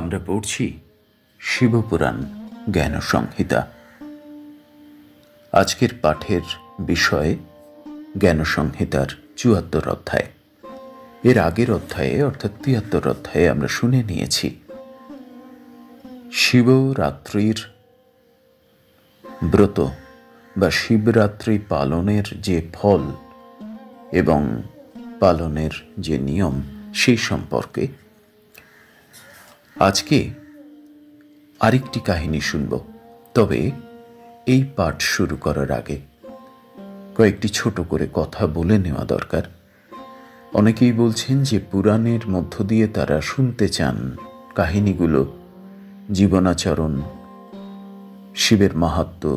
আমরা পড়ছি শিবপুরাণ জ্ঞান সংহিতা। আজকের পাঠের বিষয় জ্ঞান সংহিতার ৭৪ অধ্যায়। এর আগের অধ্যায়ে অর্থাৎ ৭৩ অধ্যায়ে আমরা শুনে নিয়েছি শিবরাত্রির ব্রত বা শিবরাত্রি পালনের যে ফল এবং পালনের যে নিয়ম সেই সম্পর্কে। আজকে আরেকটি কাহিনী শুনব, তবে এই পাঠ শুরু করার আগে কয়েকটি ছোট করে কথা বলে নেওয়া দরকার। অনেকেই বলছেন যে পুরাণের মধ্য দিয়ে তারা শুনতে চান কাহিনীগুলো, জীবনাচরণ, শিবের মাহাত্ম্য,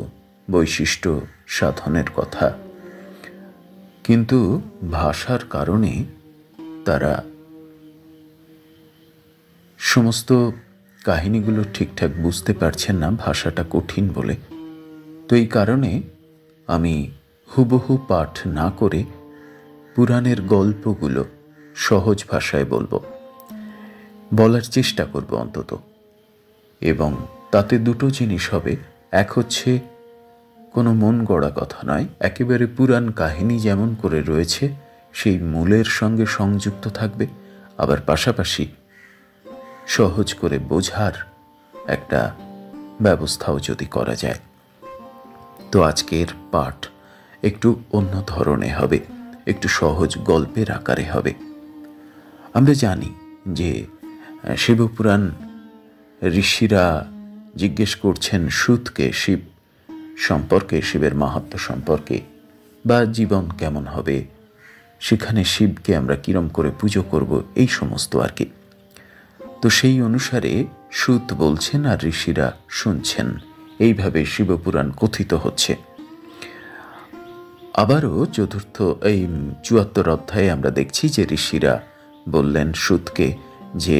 বৈশিষ্ট্য, সাধনের কথা, কিন্তু ভাষার কারণে তারা সমস্ত কাহিনীগুলো ঠিকঠাক বুঝতে পারছেন না, ভাষাটা কঠিন বলে। তো এই কারণে আমি হুবহু পাঠ না করে পুরাণের গল্পগুলো সহজ ভাষায় বলার চেষ্টা করব অন্তত। এবং তাতে দুটো জিনিস হবে, এক হচ্ছে কোনো মন গড়া কথা নয়, একেবারে পুরাণ কাহিনী যেমন করে রয়েছে সেই মূলের সঙ্গে সংযুক্ত থাকবে, আবার পাশাপাশি সহজ করে বোঝার একটা ব্যবস্থাও যদি করা যায়। তো আজকের পাঠ একটু অন্য ধরনের হবে, একটু সহজ গল্পের আকারে হবে। আমরা জানি যে শিবপুরাণ ঋষিরা জিজ্ঞেস করছেন সূতকে শিব সম্পর্কে, শিবের মাহাত্ম্য সম্পর্কে, বা জীবন কেমন হবে, সেখানে শিবকে আমরা কিরম করে পুজো করব, এই সমস্ত আর কি। তো সেই অনুসারে সূত বলছেন আর ঋষিরা শুনছেন, এইভাবে শিবপুরাণ কথিত হচ্ছে। আবারও চতুর্থ এই ৭৪ অধ্যায়ে আমরা দেখছি যে ঋষিরা বললেন সূতকে যে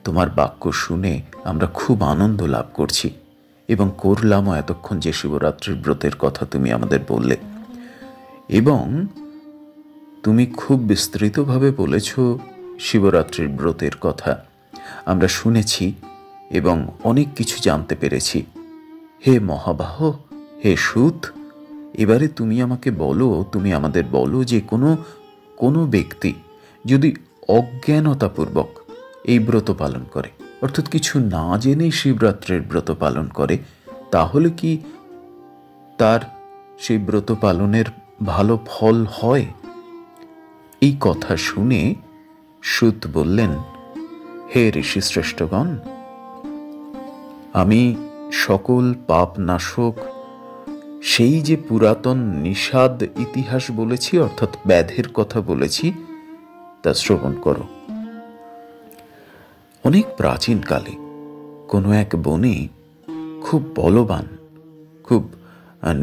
তোমার বাক্য শুনে আমরা খুব আনন্দ লাভ করছি এবং করলামও এতক্ষণ যে শিবরাত্রির ব্রতের কথা তুমি আমাদের বললে, এবং তুমি খুব বিস্তৃতভাবে বলেছ শিবরাত্রির ব্রতের কথা, আমরা শুনেছি এবং অনেক কিছু জানতে পেরেছি। হে মহাবাহ, হে সূত, এবারে তুমি আমাকে বলো, তুমি আমাদের বলো যে কোনো ব্যক্তি যদি অজ্ঞানতাপূর্বক এই ব্রত পালন করে, অর্থাৎ কিছু না জেনে শিবরাত্রির ব্রত পালন করে, তাহলে কি তার সেই ব্রত পালনের ভালো ফল হয়? এই কথা শুনে সূত বললেন, হে ঋষিশ্রেষ্ঠগণ, আমি সকল পাপ নাশক সেই যে পুরাতন নিষাদ ইতিহাস বলেছি, অর্থাৎ ব্যাধের কথা বলেছি, তা শ্রবণ করো। অনেক প্রাচীনকালে কোনো এক বনে খুব বলবান, খুব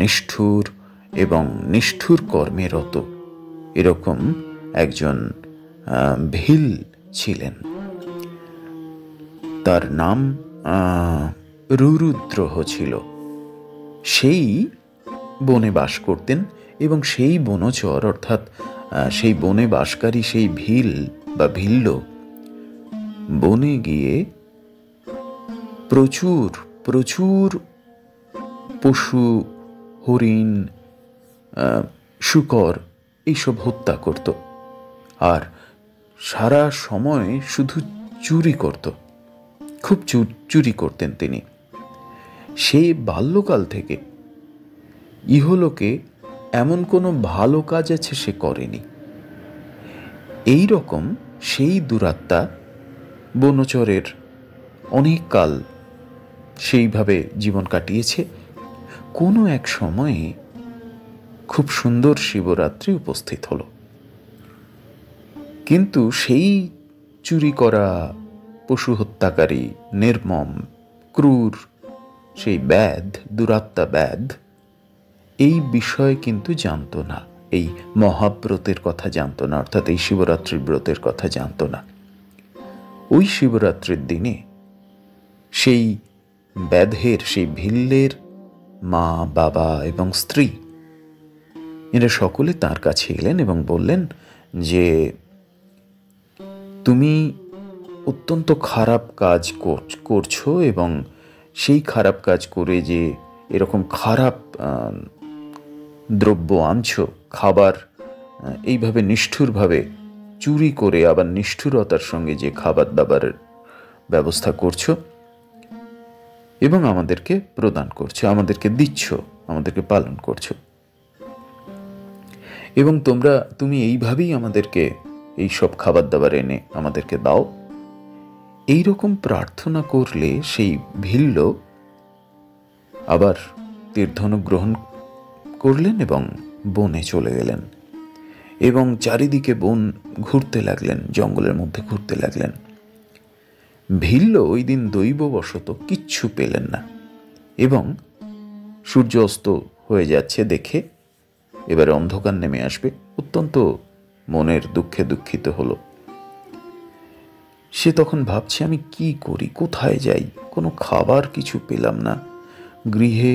নিষ্ঠুর এবং নিষ্ঠুর কর্মে রত এরকম একজন ভিল ছিলেন। তার নাম রুরুদ্রহ ছিল। সেই বনে বাস করতেন এবং সেই বনচর, অর্থাৎ সেই বনে বাসকারী সেই ভিল বা ভিল্ল বনে গিয়ে প্রচুর প্রচুর পশু, হরিণ, শূকর এইসব হত্যা করত, আর সারা সময় শুধু চুরি করত, খুব চুরি করতেন তিনি। সেই বাল্যকাল থেকে ইহলোকে এমন কোনো ভালো কাজ আছে সে করেনি। এই রকম সেই দুরাত্মা বনচরের অনেক কাল সেইভাবে জীবন কাটিয়েছে। কোনো এক সময়ে খুব সুন্দর শিবরাত্রি উপস্থিত হলো, কিন্তু সেই চুরি করা, পশু হত্যাকারী, নির্মম, ক্রূর সেই ব্যাধ, দুরাত্মা ব্যাধ এই বিষয় কিন্তু জানত না, এই মহাব্রতের কথা জানত না, অর্থাৎ এই শিবরাত্রির ব্রতের কথা জানত না। ওই শিবরাত্রির দিনে সেই ব্যাধের, সেই ভিল্লের মা, বাবা এবং স্ত্রী এরা সকলে তার কাছে এলেন এবং বললেন যে তুমি অত্যন্ত খারাপ কাজ করছো এবং সেই খারাপ কাজ করে যে এরকম খারাপ দ্রব্য আনছো, খাবার এইভাবে নিষ্ঠুরভাবে চুরি করে আবার নিষ্ঠুরতার সঙ্গে যে খাবার দাবারের ব্যবস্থা করছো এবং আমাদেরকে প্রদান করছো, আমাদেরকে দিচ্ছ, আমাদেরকে পালন করছো, এবং তুমি এইভাবেই আমাদেরকে এই সব খাবার দাবার এনে আমাদেরকে দাও, এই রকম প্রার্থনা করলে সেই ভিল্ল আবার তীর্ধনুক গ্রহণ করলেন এবং বনে চলে গেলেন এবং চারিদিকে বন ঘুরতে লাগলেন, জঙ্গলের মধ্যে ঘুরতে লাগলেন। ভিল্ল ওই দিন দৈববশত কিচ্ছু পেলেন না এবং সূর্য অস্ত হয়ে যাচ্ছে দেখে এবারে অন্ধকার নেমে আসবে, অত্যন্ত মনের দুঃখে দুঃখিত হলো। সে তখন ভাবছে, আমি কি করি, কোথায় যাই, কোনো খাবার কিছু পেলাম না, গৃহে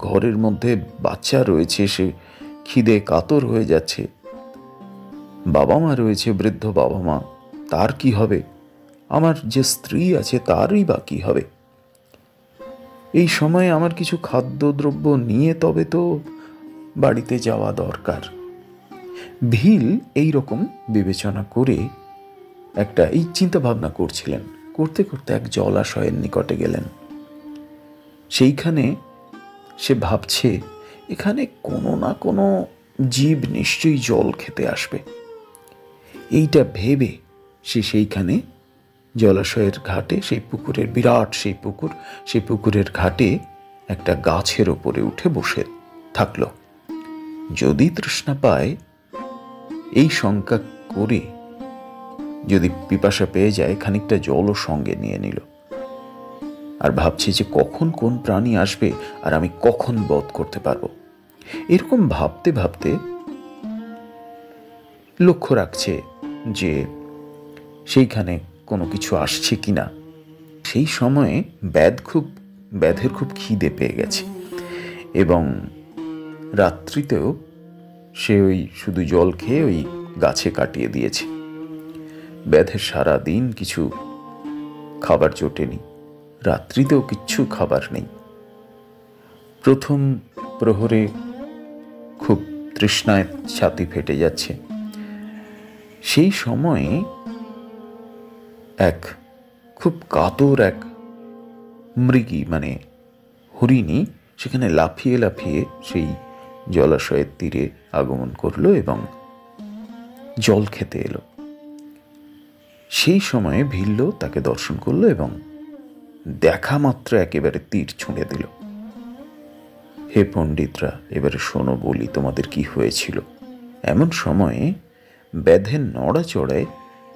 ঘরের মধ্যে বাচ্চা রয়েছে, সে খিদে কাতর হয়ে যাচ্ছে, বাবা মা রয়েছে, বৃদ্ধ বাবা মা, তার কি হবে, আমার যে স্ত্রী আছে তারই বা কি হবে, এই সময়ে আমার কিছু খাদ্যদ্রব্য নিয়ে তবে তো বাড়িতে যাওয়া দরকার। ভিল এই রকম বিবেচনা করে এই চিন্তা ভাবনা করছিলেন, করতে করতে এক জলাশয়ের নিকটে গেলেন। সেইখানে সে ভাবছে, এখানে কোনো না কোনো জীব নিশ্চয়ই জল খেতে আসবে। এইটা ভেবে সে সেইখানে জলাশয়ের ঘাটে, সেই পুকুরের বিরাট সেই পুকুরের ঘাটে একটা গাছের ওপরে উঠে বসে থাকল। যদি তৃষ্ণা পায়, এই শঙ্কা করে যদি পিপাসা পেয়ে যায়, খানিকটা জলও সঙ্গে নিয়ে নিল, আর ভাবছে যে কখন কোন প্রাণী আসবে আর আমি কখন বধ করতে পারবো। এরকম ভাবতে ভাবতে লক্ষ্য রাখছে যে সেইখানে কোনো কিছু আসছে কিনা। সেই সময়ে ব্যাধের খুব খিদে পেয়ে গেছে এবং রাত্রিতেও সে ওই শুধু জল খেয়ে ওই গাছে কাটিয়ে দিয়েছে। ব্যাধের সারা দিন কিছু খাবার জোটেনি, রাত্রিতেও কিচ্ছু খাবার নেই। প্রথম প্রহরে খুব তৃষ্ণায় ছাতি ফেটে যাচ্ছে। সেই সময়ে এক খুব কাতর এক মৃগী, মানে হরিণী, সেখানে লাফিয়ে লাফিয়ে সেই জলাশয়ের তীরে আগমন করলো এবং জল খেতে এলো। সেই সময়ে ভিল্ল তাকে দর্শন করলো এবং দেখা মাত্র একেবারে তীর ছুঁড়ে দিল। হে পণ্ডিতরা, এবারে শোনো, বলি তোমাদের কি হয়েছিল। এমন সময়ে ব্যাধের নড়াচড়ায়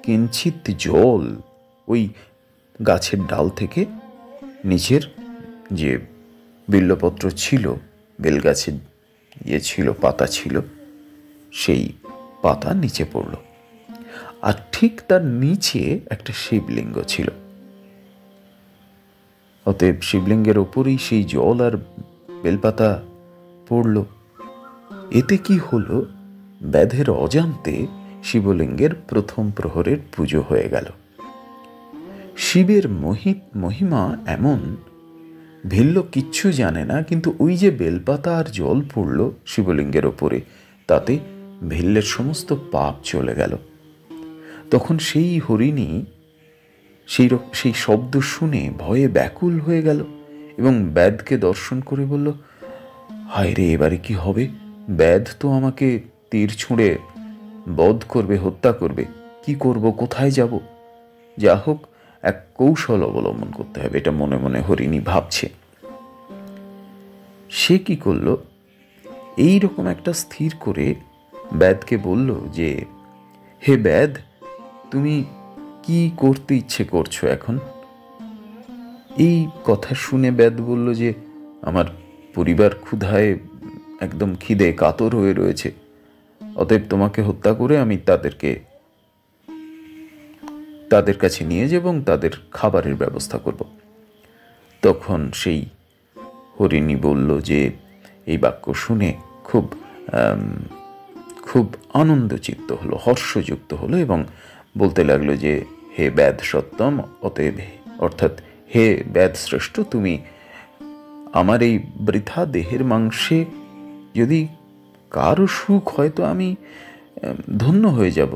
কিঞ্চিত জল ওই গাছের ডাল থেকে নিচের যে বিল্বপত্র ছিল, বেলগাছের ছিল, পাতা ছিল, সেই পাতা নিচে পড়ল, আর ঠিক তার নিচে একটা শিবলিঙ্গ ছিল। অতএব শিবলিঙ্গের ওপরেই সেই জল আর বেলপাতা পড়ল। এতে কি হলো, ব্যাধের অজান্তে শিবলিঙ্গের প্রথম প্রহরের পুজো হয়ে গেল। শিবের মহিমা এমন, ভিল্ল কিচ্ছু জানে না, কিন্তু ওই যে বেলপাতা আর জল পড়ল শিবলিঙ্গের ওপরে, তাতে ভিল্লের সমস্ত পাপ চলে গেল। তখন সেই হরিণী সেই শব্দ শুনে ভয়ে ব্যাকুল হয়ে গেল এবং ব্যাধকে দর্শন করে বলল, হায় রে, এবারে কি হবে, ব্যাধ তো আমাকে তীর ছুঁড়ে বধ করবে, হত্যা করবে, কি করব, কোথায় যাব। যা হোক, এক কৌশল অবলম্বন করতে হবে, এটা মনে মনে হরিণী ভাবছে। সে কি করল, এই রকম একটা স্থির করে ব্যাধকে বলল যে, হে ব্যাধ, তুমি কি করতে ইচ্ছে করছো এখন? এই কথা শুনে ব্যাধ বলল যে, আমার পরিবার ক্ষুধায় একদম খিদে কাতর হয়ে রয়েছে, অতএব তোমাকে হত্যা করে আমি তাদের কাছে নিয়ে যাব এবং তাদের খাবারের ব্যবস্থা করব। তখন সেই হরিণী বলল যে, এই বাক্য শুনে খুব আনন্দচিত্ত হলো, হর্ষযুক্ত হলো এবং বলতে লাগলো যে, হে ব্যাধ সত্যম, অতএব অর্থাৎ হে ব্যাধ শ্রেষ্ঠ, তুমি আমার এই বৃথা দেহের মাংসে যদি কারো সুখ হয় তো আমি ধন্য হয়ে যাব।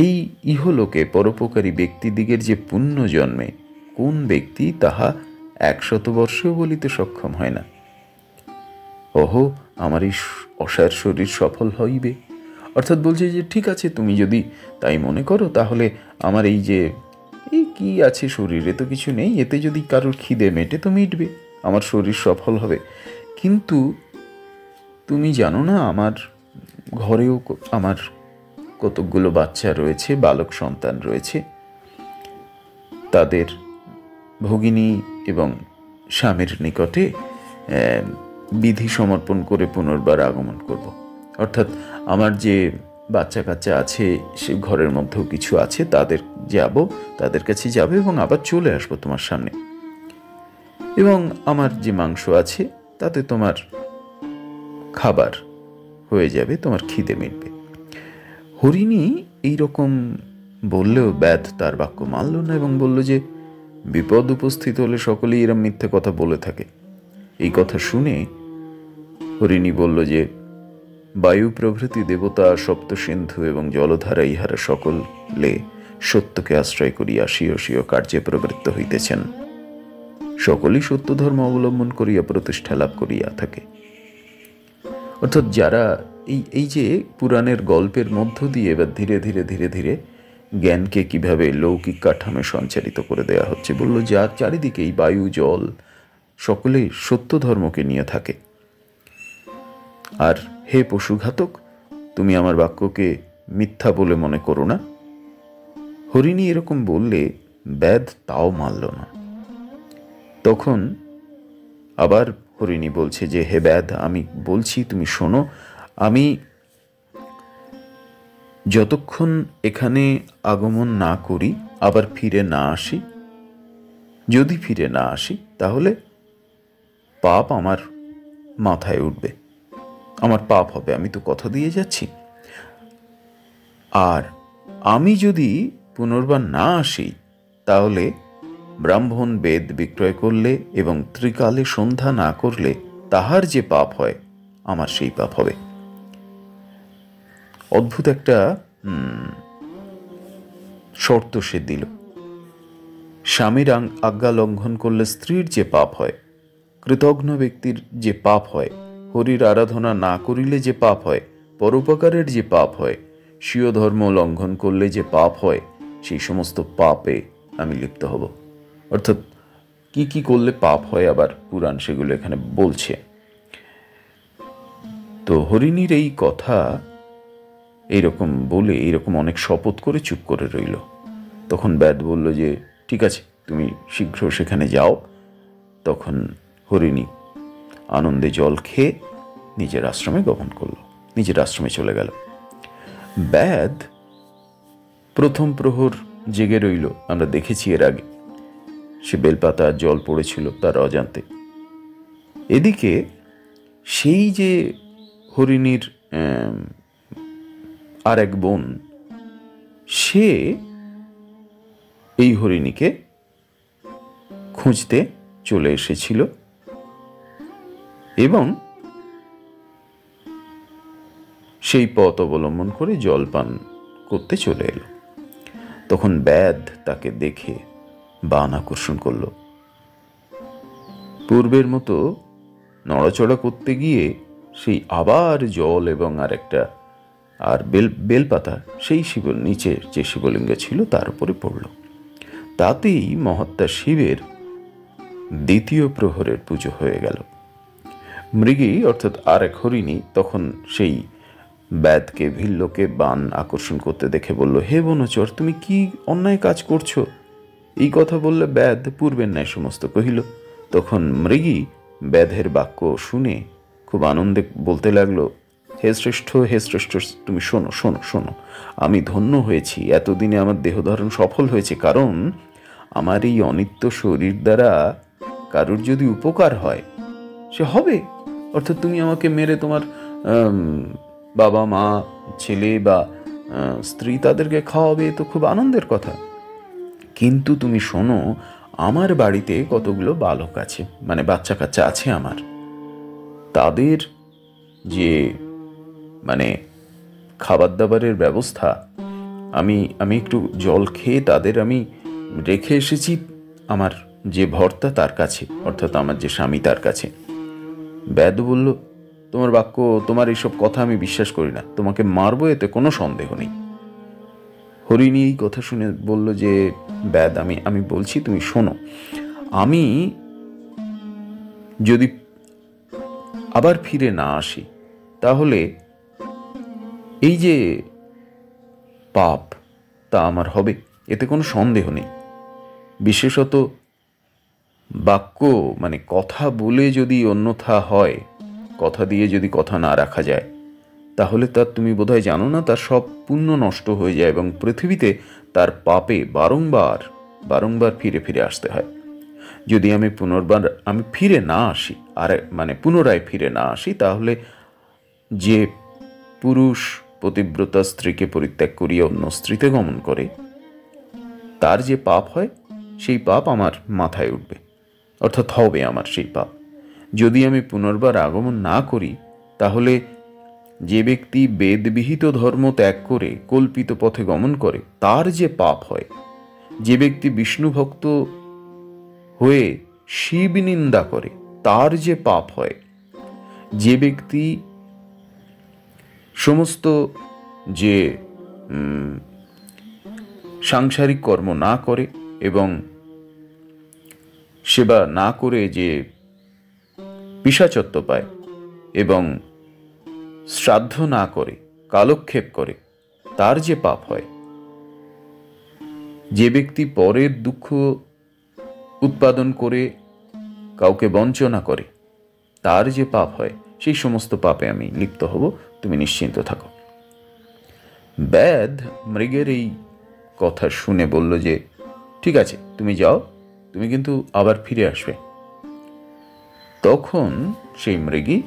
এই ইহলোকে পরোপকারী ব্যক্তিদিগের যে পুণ্য জন্মে, কোন ব্যক্তি তাহা 100 বর্ষেও বলিতে সক্ষম হয় না। ওহো, আমার এই অসার শরীর সফল হইবে। অর্থাৎ বলছে যে ঠিক আছে, তুমি যদি তাই মনে করো তাহলে আমার এই যে এই কি আছে শরীরে তো কিছু নেই, এতে যদি কারোর খিদে মেটে তো মিটবে, আমার শরীর সফল হবে। কিন্তু তুমি জানো না, আমার ঘরেও আমার কতকগুলো বাচ্চা রয়েছে, বালক সন্তান রয়েছে, তাদের ভগিনী এবং স্বামীর নিকটে বিধি সমর্পণ করে পুনর্বার আগমন করব। অর্থাৎ আমার যে বাচ্চা কাচ্চা আছে, সে ঘরের মধ্যেও কিছু আছে, তাদের কাছে যাবে এবং আবার চলে আসবো তোমার সামনে। এবং আমার যে মাংস আছে তাতে তোমার খাবার হয়ে যাবে, তোমার খিদে মিটবে। হরিণী এইরকম বললেও ব্যাধ তার বাক্য মানল না এবং বলল যে বিপদ উপস্থিত হলে সকলেই এরম মিথ্যে কথা বলে থাকে। এই কথা শুনে হরিণী বলল যে বায়ু প্রভৃতি দেবতা, সপ্ত সিন্ধু এবং জলধারা ইহারা সকলে সত্যকে আশ্রয় করিয়া স্বীয় স্বীয় কার্যে প্রবৃত্ত হইতেছেন। সকলেই সত্য ধর্ম অবলম্বন করিয়া প্রতিষ্ঠা লাভ করিয়া থাকে। অর্থাৎ যারা এই যে পুরাণের গল্পের মধ্য দিয়ে এবার ধীরে ধীরে ধীরে ধীরে জ্ঞানকে কিভাবে লৌকিক কাঠামে সঞ্চারিত করে দেওয়া হচ্ছে, বলল যার চারিদিকে এই বায়ু জল সকলেই সত্য ধর্মকে নিয়ে থাকে। আর হে পশুঘাতক, তুমি আমার বাক্যকে মিথ্যা বলে মনে করো না। হরিণী এরকম বললে ব্যাধ তাও মানল না। তখন আবার হরিণী বলছে যে হে ব্যাধ, আমি বলছি তুমি শোনো, আমি যতক্ষণ এখানে আগমন না করি, আবার ফিরে না আসি, যদি ফিরে না আসি তাহলে পাপ আমার মাথায় উঠবে, আমার পাপ হবে, আমি তো কথা দিয়ে যাচ্ছি। আর আমি যদি পুনর্বার না আসি তাহলে ব্রাহ্মণ বেদ বিক্রয় করলে এবং ত্রিকালে সন্ধ্যা না করলে তাহার যে পাপ হয়, আমার সেই পাপ হবে। অদ্ভুত একটা শর্ত সে দিল। স্বামীর আজ্ঞা লঙ্ঘন করলে স্ত্রীর যে পাপ হয়, কৃতঘ্ন ব্যক্তির যে পাপ হয়, হরির আরাধনা না করিলে যে পাপ হয়, পরোপকারের যে পাপ হয়, স্বীয় ধর্ম লঙ্ঘন করলে যে পাপ হয়, সেই সমস্ত পাপে আমি লিপ্ত হব। অর্থাৎ কি কি করলে পাপ হয় আবার পুরাণ সেগুলো এখানে বলছে। তো হরিণীর এই কথা এইরকম বলে এইরকম অনেক শপথ করে চুপ করে রইল। তখন ব্যাদ বলল যে ঠিক আছে, তুমি শীঘ্র সেখানে যাও। তখন হরিণী আনন্দে জল খেয়ে নিজের আশ্রমে গমন করল, নিজের আশ্রমে চলে গেল। ব্যাদ প্রথম প্রহর জেগে রইল, আমরা দেখেছি এর আগে, সে বেলপাতা জল পড়েছিল তার অজান্তে। এদিকে সেই যে হরিণীর আর এক বোন, সে এই হরিণীকে খুঁজতে চলে এসেছিল এবং সেই পথ অবলম্বন করে জল পান করতে চলে এলো। তখন ব্যাদ তাকে দেখে বান আকর্ষণ করল। পূর্বের মতো নড়াচড়া করতে গিয়ে সেই আবার জল এবং আর বেলপাতা সেই নিচে যে শিবলিঙ্গ ছিল তার উপরে পড়ল। তাতেই মহাত্মা শিবের দ্বিতীয় প্রহরের পুজো হয়ে গেল। মৃগী অর্থাৎ আর এক হরিণী তখন সেই ব্যাদকে ভিল্লকে বান আকর্ষণ করতে দেখে বলল, হে বনচর, তুমি কি অন্যায় কাজ করছো? এই কথা বললে ব্যাদ পূর্বের ন্যায় সমস্ত কহিল। তখন মৃগী ব্যাধের বাক্য শুনে খুব আনন্দে বলতে লাগলো, হে শ্রেষ্ঠ, হে শ্রেষ্ঠ, তুমি শোনো শোনো শোনো, আমি ধন্য হয়েছি, এতদিনে আমার দেহধারণ সফল হয়েছে, কারণ আমার এই অনিত্য শরীর দ্বারা কারুর যদি উপকার হয় সে হবে। অর্থাৎ তুমি আমাকে মেরে তোমার বাবা মা ছেলে বা স্ত্রী তাদেরকে খাওয়াবে, তো খুব আনন্দের কথা। কিন্তু তুমি শোনো, আমার বাড়িতে কতগুলো বালক আছে, মানে বাচ্চা কাচ্চা আছে আমার, তাদের যে মানে খাবার দাবারের ব্যবস্থা, আমি আমি একটু জল খেয়ে তাদের আমি রেখে এসেছি আমার যে ভর্তা তার কাছে, অর্থাৎ আমার যে স্বামী তার কাছে। ব্যাদ বলল, তোমার বাক্য, তোমার এইসব কথা আমি বিশ্বাস করি না, তোমাকে মারবো, এতে কোনো সন্দেহ নেই। হরিণী এই কথা শুনে বলল যে, ব্যাদ, আমি বলছি, তুমি শোনো, আমি যদি আবার ফিরে না আসি তাহলে এই যে পাপ, তা আমার হবে, এতে কোনো সন্দেহ নেই। বিশেষত বাক্য মানে কথা বলে যদি অন্যথা হয়, কথা দিয়ে যদি কথা না রাখা যায়, তাহলে তার, তুমি বোধহয় জানো না, তার সব পুণ্য নষ্ট হয়ে যায় এবং পৃথিবীতে তার পাপে বারংবার বারংবার ফিরে ফিরে আসতে হয়। যদি আমি ফিরে না আসি, আর মানে পুনরায় ফিরে না আসি, তাহলে যে পুরুষ পতিব্রতা স্ত্রীকে পরিত্যাগ করিয়া অন্য স্ত্রীতে গমন করে, তার যে পাপ হয় সেই পাপ আমার মাথায় উঠবে, অর্থাৎ হবে আমার সেই পাপ। যদি আমি পুনর্বার আগমন না করি, তাহলে যে ব্যক্তি বেদবিহিত ধর্ম ত্যাগ করে কল্পিত পথে গমন করে তার যে পাপ হয়, যে ব্যক্তি বিষ্ণু ভক্ত হয়ে শিব নিন্দা করে তার যে পাপ হয়, যে ব্যক্তি সমস্ত যে সাংসারিক কর্ম না করে এবং সেবা না করে যে পিশাচত্ব পায় এবং শ্রাদ্ধ না করে কালক্ষেপ করে তার যে পাপ হয়, যে ব্যক্তি পরের দুঃখ উৎপাদন করে কাউকে বঞ্চনা করে তার যে পাপ হয়, সেই সমস্ত পাপে আমি লিপ্ত হব, তুমি নিশ্চিন্ত থাকো। ব্যাদ মৃগের এই কথা শুনে বলল যে, ঠিক আছে, তুমি যাও, তুমি কিন্তু আবার ফিরে আসবে। তখন সেই মৃগী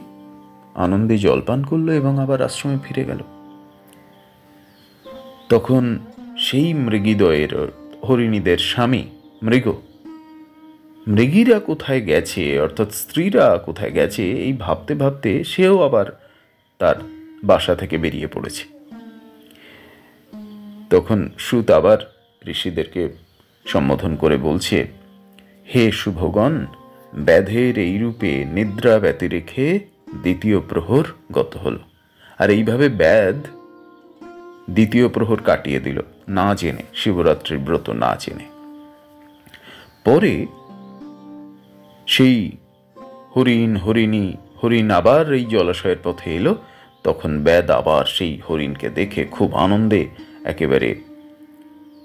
আনন্দে জলপান করলো এবং আবার আশ্রমে ফিরে গেল। তখন সেই মৃগীদ্বয়ের, হরিণীদের স্বামী মৃগীরা কোথায় গেছে, অর্থাৎ স্ত্রীরা কোথায় গেছে, এই ভাবতে ভাবতে সেও আবার তার বাসা থেকে বেরিয়ে পড়েছে। তখন সুত আবার ঋষিদেরকে সম্বোধন করে বলছে, হে শুভগণ, ব্যাধের এই রূপে নিদ্রা ব্যতি রেখে দ্বিতীয় প্রহর গত হল। আর এইভাবে ব্যাধ দ্বিতীয় প্রহর কাটিয়ে দিল না জেনে, শিবরাত্রির ব্রত না জেনে। পরে সেই হরিণ আবার এই জলাশয়ের পথে এলো। তখন ব্যাদ আবার সেই হরিণকে দেখে খুব আনন্দে একেবারে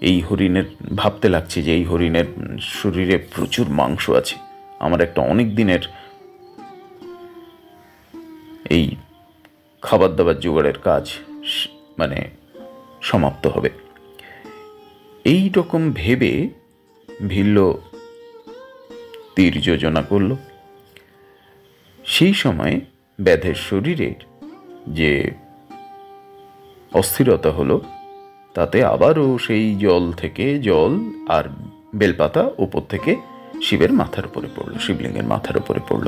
এই হরিণের ভাবতে লাগছে যে এই হরিণের শরীরে প্রচুর মাংস আছে, আমার একটা অনেক দিনের এই খাবার দাবার জোগাড়ের কাজ মানে সমাপ্ত হবে। এই রকম ভেবে ভিল্ল তীর যোজনা করল। সেই সময় ব্যাধের শরীরের যে অস্থিরতা হলো, তাতে আবারও সেই জল আর বেলপাতা উপর থেকে শিবের মাথার উপরে পড়ল, শিবলিঙ্গের মাথার উপরে পড়ল।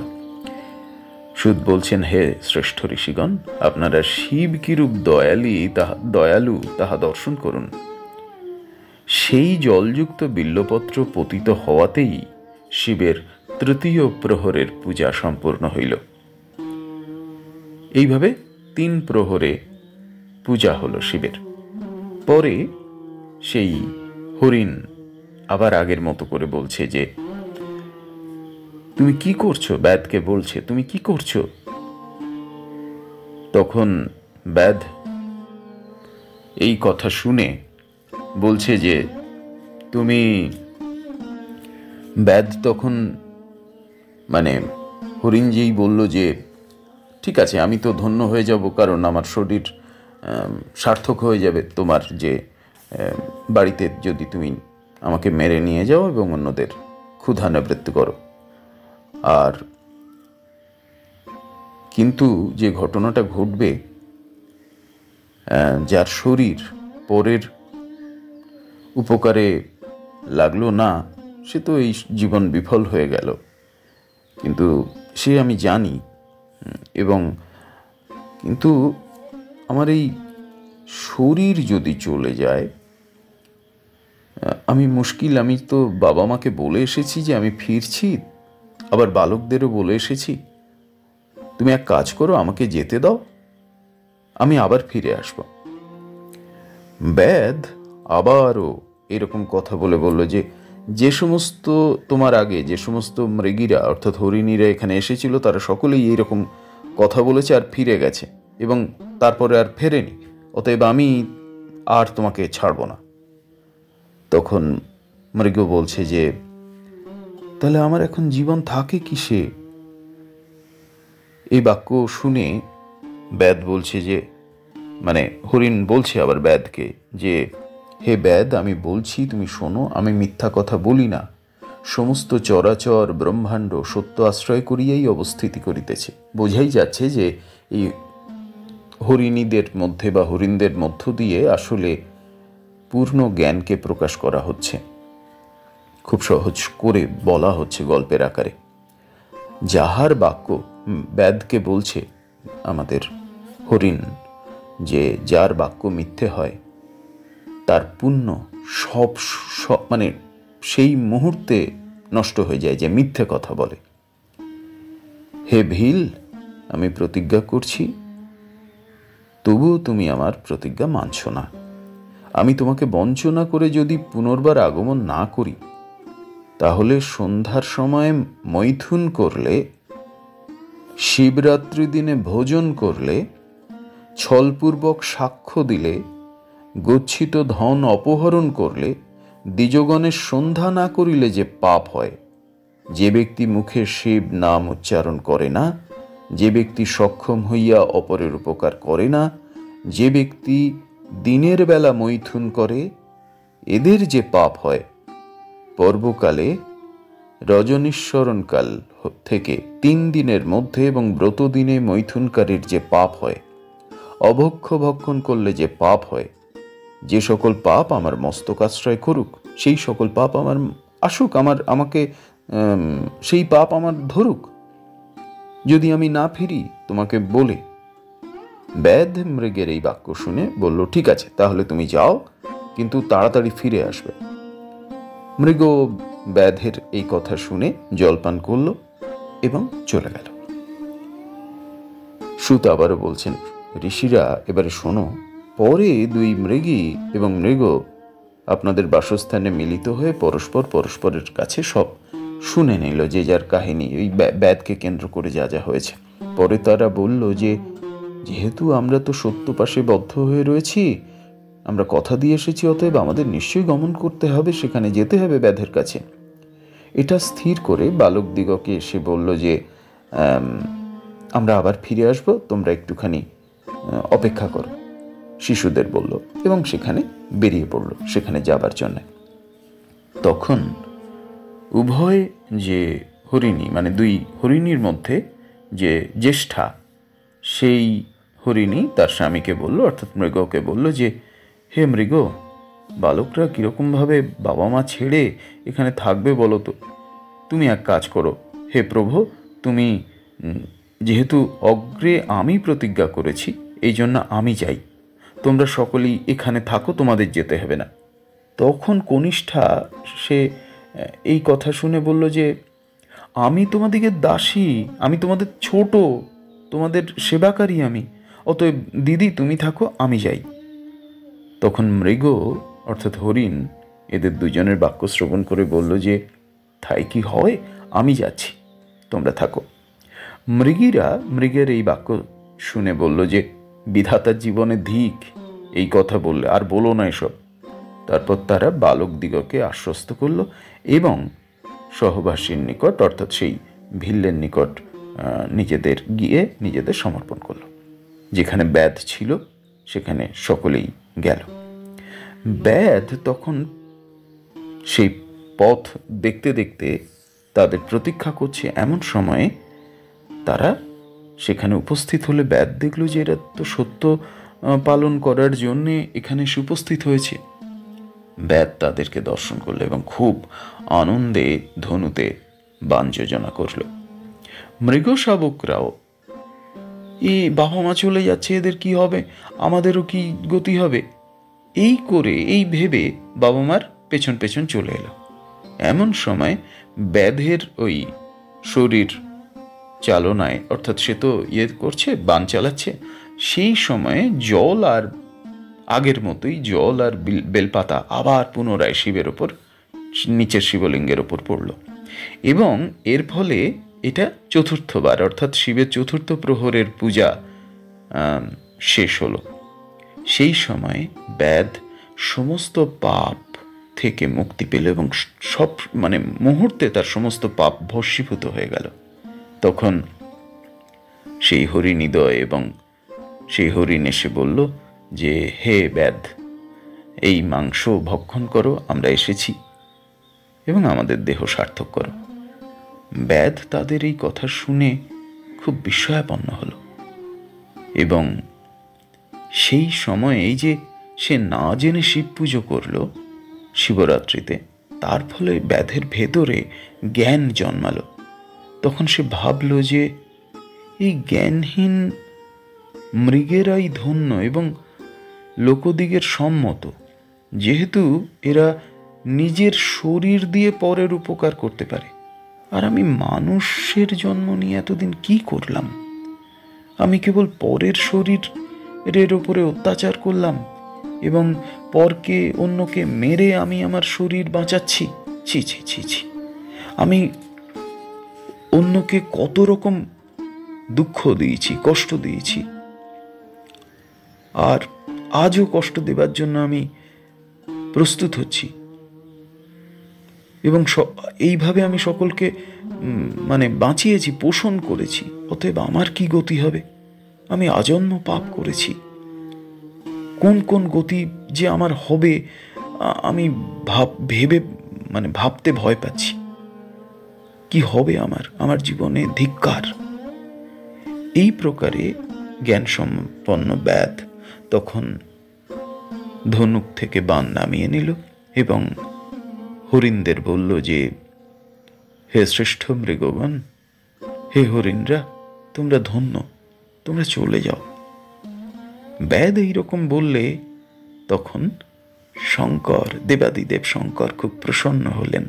সুত বলছেন, হে শ্রেষ্ঠ ঋষিগণ, আপনারা শিব কিরূপ দয়ালু তাহা দর্শন করুন। সেই জলযুক্ত বিল্লপত্র পতিত হওয়াতেই শিবের তৃতীয় প্রহরের পূজা সম্পূর্ণ হইল। এইভাবে 3 প্রহরে পূজা হলো শিবের। পরে সেই হরিণ আবার আগের মতো করে বলছে যে, তুমি কি করছো? ব্যাদকে বলছে, তুমি কি করছো? তখন ব্যাদ এই কথা শুনে বলছে যে, ব্যাদ তখন মানে হরিণজিই বলল যে, ঠিক আছে, আমি তো ধন্য হয়ে যাব, কারণ আমার শরীর সার্থক হয়ে যাবে তোমার যে বাড়িতে যদি তুমি আমাকে মেরে নিয়ে যাও এবং অন্যদের ক্ষুধা নিবৃত্তি করো। আর কিন্তু যে ঘটনাটা ঘটবে, যার শরীর পরের উপকারে লাগলো না, সে তো এই জীবন বিফল হয়ে গেল। কিন্তু সে আমি জানি, এবং কিন্তু আমার এই শরীর যদি চলে যায়, আমি মুশকিল। আমি তো বাবা মাকে বলে এসেছি যে আমি ফিরছি, আবার বালকদেরও বলে এসেছি, তুমি এক কাজ করো, আমাকে যেতে দাও, আমি আবার ফিরে আসব। ব্যাধ আবারও এরকম কথা বলে বলল যে যে সমস্ত তোমার আগে যে সমস্ত মৃগীরা অর্থাৎ হরিণীরা এখানে এসেছিল, তারা সকলেই এইরকম কথা বলেছে আর ফিরে গেছে, এবং তারপরে আর ফেরেনি। অতএব আমি আর তোমাকে ছাড়ব না। তখন মৃগ বলছে যে তাহলে আমার এখন জীবন থাকে কিসে? এই বাক্য শুনে ব্যাদ বলছে যে, মানে হরিণ বলছে আবার ব্যাদকে যে, হে ব্যাদ, আমি বলছি তুমি শোনো, আমি মিথ্যা কথা বলি না। সমস্ত চরাচর ব্রহ্মাণ্ড সত্য আশ্রয় করিয়াই অবস্থিতি করিতেছে। বোঝাই যাচ্ছে যে এই হরিণীদের মধ্যে বা হরিণদের মধ্য দিয়ে আসলে পূর্ণ জ্ঞানকে প্রকাশ করা হচ্ছে, খুব সহজ করে বলা হচ্ছে গল্পের আকারে। যাহার বাক্য, ব্যাদকে বলছে আমাদের হরিণ, যে যার বাক্য মিথ্যে হয় তার পুণ্য সব মানে সেই মুহূর্তে নষ্ট হয়ে যায় যে মিথ্যে কথা বলে। হে ভিল, আমি প্রতিজ্ঞা করছি, তবুও তুমি আমার প্রতিজ্ঞা মানছ না। আমি তোমাকে বঞ্চনা করে যদি পুনর্বার আগমন না করি, তাহলে সন্ধ্যার সময় মৈথুন করলে, শিবরাত্রি দিনে ভোজন করলে, ছলপূর্বক সাক্ষ্য দিলে, গচ্ছিত ধন অপহরণ করলে, দ্বিজগণের সন্ধ্যা না করিলে যে পাপ হয়। যে ব্যক্তি মুখে শিব নাম উচ্চারণ করে না, যে ব্যক্তি সক্ষম হইয়া অপরের উপকার করে না, যে ব্যক্তি দিনের বেলা মৈথুন করে, এদের যে পাপ হয়, পর্বকালে রজনীশ্বরণকাল থেকে 3 দিনের মধ্যে এবং ব্রত দিনে মৈথুনকারীর যে পাপ হয়, অভক্ষ ভক্ষণ করলে যে পাপ হয়, যে সকল পাপ আমার মস্তকাশ্রয় করুক, সেই সকল পাপ আমার আসুক, আমাকে সেই পাপ আমার ধরুক, যদি আমি না ফিরি তোমাকে বলে। ব্যাধ মৃগের এই বাক্য শুনে বলল, ঠিক আছে, তাহলে তুমি যাও, কিন্তু তাড়াতাড়ি ফিরে আসবে। মৃগ ব্যাধের এই কথা শুনে জলপান করল এবং চলে গেল। সুত আবারও বলছেন, ঋষিরা এবারে শোনো, পরে 2 মৃগী এবং মৃগ আপনাদের বাসস্থানে মিলিত হয়ে পরস্পরের কাছে সব শুনে নিল, যে যার কাহিনী, ওই ব্যাধকে কেন্দ্র করে যা যা হয়েছে। পরে তারা বলল যে, যেহেতু আমরা তো সত্য পাশে বদ্ধ হয়ে রয়েছি, আমরা কথা দিয়ে এসেছি, অতএব আমাদের নিশ্চয়ই গমন করতে হবে, সেখানে যেতে হবে ব্যাধের কাছে। এটা স্থির করে বালক দিগকে এসে বলল যে, আমরা আবার ফিরে আসব, তোমরা একটুখানি অপেক্ষা করো। শিশুদের বলল এবং সেখানে বেরিয়ে পড়ল সেখানে যাবার জন্য। তখন উভয় যে হরিণী, মানে 2 হরিণীর মধ্যে যে জ্যেষ্ঠা, সেই হরিণী তার স্বামীকে বলল, অর্থাৎ মৃগকে বলল যে, হে মৃগ, বালকরা কীরকমভাবে বাবা মা ছেড়ে এখানে থাকবে বলো তো? তুমি এক কাজ করো, হে প্রভু, তুমি যেহেতু অগ্রে আমি প্রতিজ্ঞা করেছি, এই জন্য আমি যাই, তোমরা সকলেই এখানে থাকো, তোমাদের যেতে হবে না। তখন কনিষ্ঠা সে এই কথা শুনে বলল যে, আমি তোমাদিকে দাসী, আমি তোমাদের ছোট, তোমাদের সেবাকারী আমি, অতএব দিদি তুমি থাকো, আমি যাই। তখন মৃগ অর্থাৎ হরিণ এদের 2 জনের বাক্য শ্রবণ করে বলল যে, তাই কি হয়, আমি যাচ্ছি, তোমরা থাকো। মৃগীরা মৃগের এই বাক্য শুনে বলল যে, বিধাতার জীবনে ধিক, এই কথা বললে আর বলো না এসব। তারপর তারা বালক দিগকে আশ্বস্ত করল এবং সহবাসীর নিকট, অর্থাৎ সেই ভিল্লের নিকট নিজেদের সমর্পণ করল। যেখানে ব্যাধ ছিল সেখানে সকলেই গেল। ব্যাধ তখন সেই পথ দেখতে দেখতে তাদের প্রতীক্ষা করছে। এমন সময়ে তারা সেখানে উপস্থিত হলে ব্যাধ দেখল যে এরা তো সত্য পালন করার জন্যে এখানে উপস্থিত হয়েছে। ব্যাদ তাদেরকে দর্শন করল এবং খুব আনন্দে ধনুতে বাণ যোজনা করল। মৃগ শাবকরাও, এই বাবা মা চলে যাচ্ছে, এদের কি হবে, আমাদেরও কি গতি হবে, এই ভেবে বাবা মার পেছন পেছন চলে এলো। এমন সময় ব্যাধের ওই শরীর চালনায়, অর্থাৎ সে তো করছে, বাণ চালাচ্ছে, সেই সময়ে জল আর আগের মতোই জল আর বেলপাতা আবার পুনরায় শিবের ওপর, নিচের শিবলিঙ্গের ওপর পড়ল এবং এর ফলে এটা চতুর্থবার, অর্থাৎ শিবের চতুর্থ প্রহরের পূজা শেষ হলো। সেই সময় ব্যাধ সমস্ত পাপ থেকে মুক্তি পেল এবং সব মুহূর্তে তার সমস্ত পাপ ভস্মীভূত হয়ে গেল। তখন সেই হরিণীদয় এবং সেই হরিণ এসে বলল যে, হে ব্যাধ, এই মাংস ভক্ষণ করো, আমরা এসেছি, এবং আমাদের দেহ সার্থক করো। ব্যাধ তাদের এই কথা শুনে খুব বিস্ময়াপন্ন হল এবং সেই সময়ে এই যে সে না জেনে শিব পুজো করল শিবরাত্রিতে, তার ফলে ব্যাধের ভেতরে জ্ঞান জন্মালো। তখন সে ভাবল যে এই জ্ঞানহীন মৃগেরাই ধন্য এবং লোকদিগের সম্মত, যেহেতু এরা নিজের শরীর দিয়ে পরের উপকার করতে পারে, আর আমি মানুষের জন্ম নিয়ে এতদিন কি করলাম? আমি কেবল পরের শরীরের ওপরে অত্যাচার করলাম এবং পরকে, অন্যকে মেরে আমি আমার শরীর বাঁচাচ্ছি। ছি ছি ছি ছি, আমি অন্যকে কত রকম দুঃখ দিয়েছি, কষ্ট দিয়েছি, আর আজও কষ্ট দেবার জন্য আমি প্রস্তুত হচ্ছি এবং এইভাবে আমি সকলকে বাঁচিয়েছি, পোষণ করেছি। অতএব আমার কি গতি হবে? আমি আজন্ম পাপ করেছি। কোন কোন গতি যে আমার হবে আমি ভাবতে ভয় পাচ্ছি। কি হবে আমার জীবনে? ধিক্কার। এই প্রকারে জ্ঞান সম্পন্ন ব্যাধ তখন ধনুক থেকে বাণ নামিয়ে নিল এবং হরিণদের বলল যে, হে শ্রেষ্ঠ মৃগগণ, হে হরিণরা, তোমরা ধন্য, তোমরা চলে যাও। ব্যাধ এইরকম বললে তখন শঙ্কর, দেবাদিদেব শঙ্কর খুব প্রসন্ন হলেন,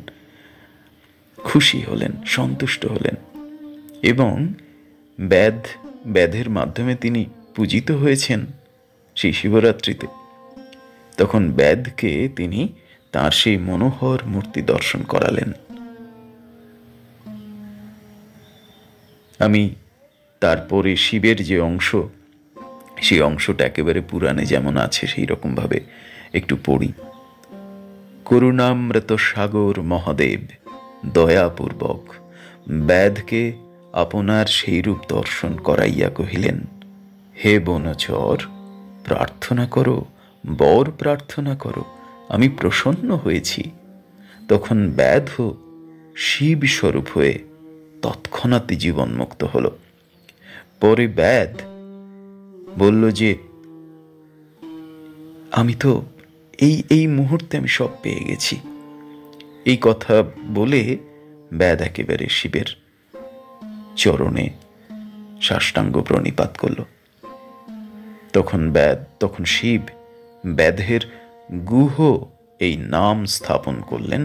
খুশি হলেন, সন্তুষ্ট হলেন এবং ব্যাধের মাধ্যমে তিনি পূজিত হয়েছেন সেই শিবরাত্রিতে। তখন ব্যাধকে তিনি তার সেই মনোহর মূর্তি দর্শন করালেন। আমি তারপরে শিবের যে অংশ, সেই অংশটা একেবারে পুরাণে যেমন আছে সেই রকম ভাবে একটু পড়ি। করুণামৃত সাগর মহাদেব দয়াপূর্বক ব্যাধকে আপনার সেই রূপ দর্শন করাইয়া কহিলেন, হে বনচর, প্রার্থনা করো, বর প্রার্থনা করো, আমি প্রসন্ন হয়েছি। তখন ব্যাধ শিব স্বরূপ হয়ে তৎক্ষণাৎ জীবনমুক্ত হল। পরে ব্যাধ বলল যে, আমি তো এই মুহূর্তে আমি সব পেয়ে গেছি। এই কথা বলে ব্যাধ একেবারে শিবের চরণে সাষ্টাঙ্গ প্রণিপাত করল। তখন শিব ব্যাধের গুহ এই নাম স্থাপন করলেন,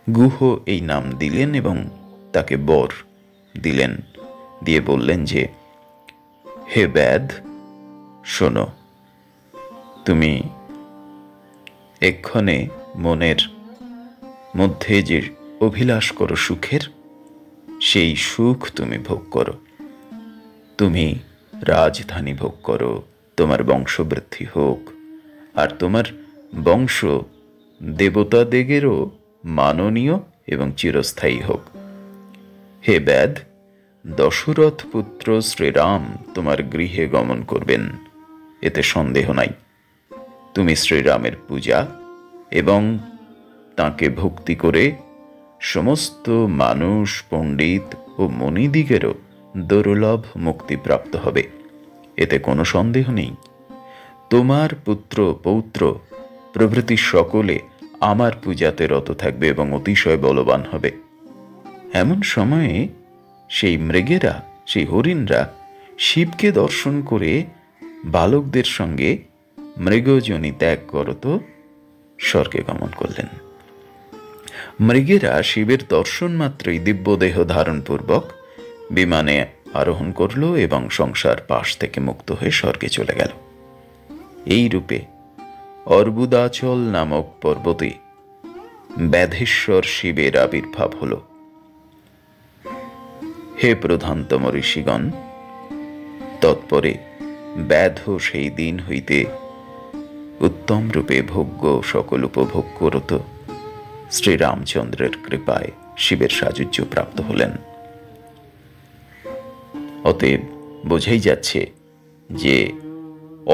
গুহ এই নাম দিলেন এবং তাকে বর দিলেন, দিয়ে বললেন যে, হে ব্যাধ, শোনো, তুমি এক্ষণে মনের মধ্যে যে অভিলাষ করো সুখের, সেই সুখ তুমি ভোগ করো। তুমি রাজধানী ভোগ করো, তোমার বংশবৃদ্ধি হোক, আর তোমার বংশ দেবতাদেরও মাননীয় এবং চিরস্থায়ী হোক। হে ব্যাধ, দশরথ পুত্র শ্রীরাম তোমার গৃহে গমন করবেন, এতে সন্দেহ নাই। তুমি শ্রীরামের পূজা এবং তাঁকে ভক্তি করে সমস্ত মানুষ, পণ্ডিত ও মণিদিগেরও দুর্লভ মুক্তি প্রাপ্ত হবে, এতে কোনো সন্দেহ নেই। তোমার পুত্র পৌত্র প্রভৃতি সকলে আমার পূজাতে রত থাকবে এবং অতিশয় বলবান হবে। এমন সময়ে সেই মৃগেরা, সেই হরিণরা শিবকে দর্শন করে বালকদের সঙ্গে মৃগজনি ত্যাগ করত স্বর্গে গমন করলেন। মৃগেরা শিবের দর্শন মাত্রই দিব্যদেহ ধারণপূর্বক বিমানে আরোহণ করল এবং সংসার পাশ থেকে মুক্ত হয়ে স্বর্গে চলে গেল। এই রূপে অর্বুদাচল নামক পর্বতে ব্যাধেশ্বর শিবের আবির্ভাব হল। হে প্রধানতম ঋষিগণ, তৎপরে ব্যাধ সেই দিন হইতে উত্তম রূপে ভোগ্য সকল উপভোগ করত শ্রীরামচন্দ্রের কৃপায় শিবের সাযুজ্য প্রাপ্ত হলেন। অতএব বোঝাই যাচ্ছে যে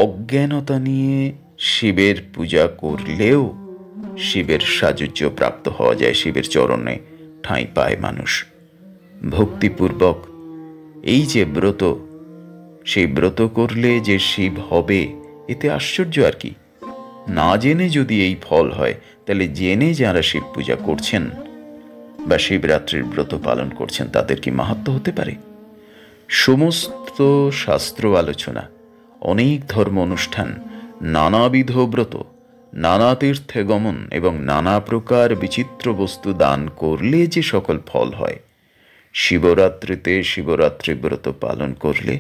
অজ্ঞানতা নিয়ে শিবের পূজা করলেও শিবের সাযুজ্য প্রাপ্ত হওয়া যায়, শিবের চরণে ঠাঁই পায় মানুষ। ভক্তিপূর্বক এই যে ব্রত, সেই ব্রত করলে যে শিব হবে, এতে আশ্চর্য আর কি। না জেনে যদি এই ফল হয়, তাহলে জেনে যারা শিব পূজা করছেন বা শিবরাত্রির ব্রত পালন করছেন, তাদের কি মাহাত্ম্য হতে পারে? সমস্ত শাস্ত্র আলোচনা, অনেক ধর্ম অনুষ্ঠান, নানাবিধ ব্রত, নানা তীর্থে গমন এবং নানা প্রকার বিচিত্র বস্তু দান করলে যে সকল ফল হয়, শিবরাত্রিতে শিবরাত্রি ব্রত পালন করলে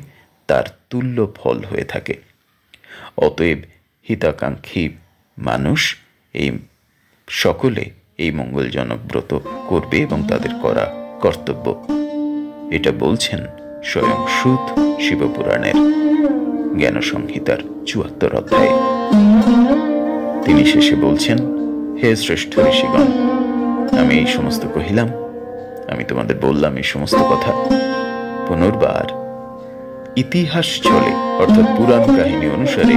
তার তুল্য ফল হয়ে থাকে। অতএব হিতাকাঙ্ক্ষী মানুষ এই সকলে এই মঙ্গলজনক ব্রত করবে এবং তাদের করা কর্তব্য। এটা বলছেন স্বয়ং সুত শিবপুরাণের জ্ঞানসংহিতার ৭৪ অধ্যায়ে। তিনি শেষে বলছেন, হে শ্রেষ্ঠ ঋষিগণ, আমি এই সমস্ত কহিলাম, আমি তোমাদের বললাম এই সমস্ত কথা। পুনর্বার ইতিহাস চলে, অর্থাৎ পুরাণ কাহিনী অনুসারে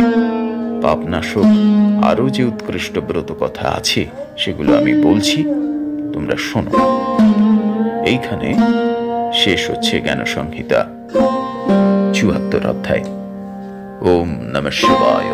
পাপনাশক আরো যে উৎকৃষ্ট ব্রত কথা আছে সেগুলো আমি বলছি, তোমরা শোনো। এইখানে শেষ হচ্ছে জ্ঞানসংহিতা ৭৪ অধ্যায়। ওম নমঃ শিবায়।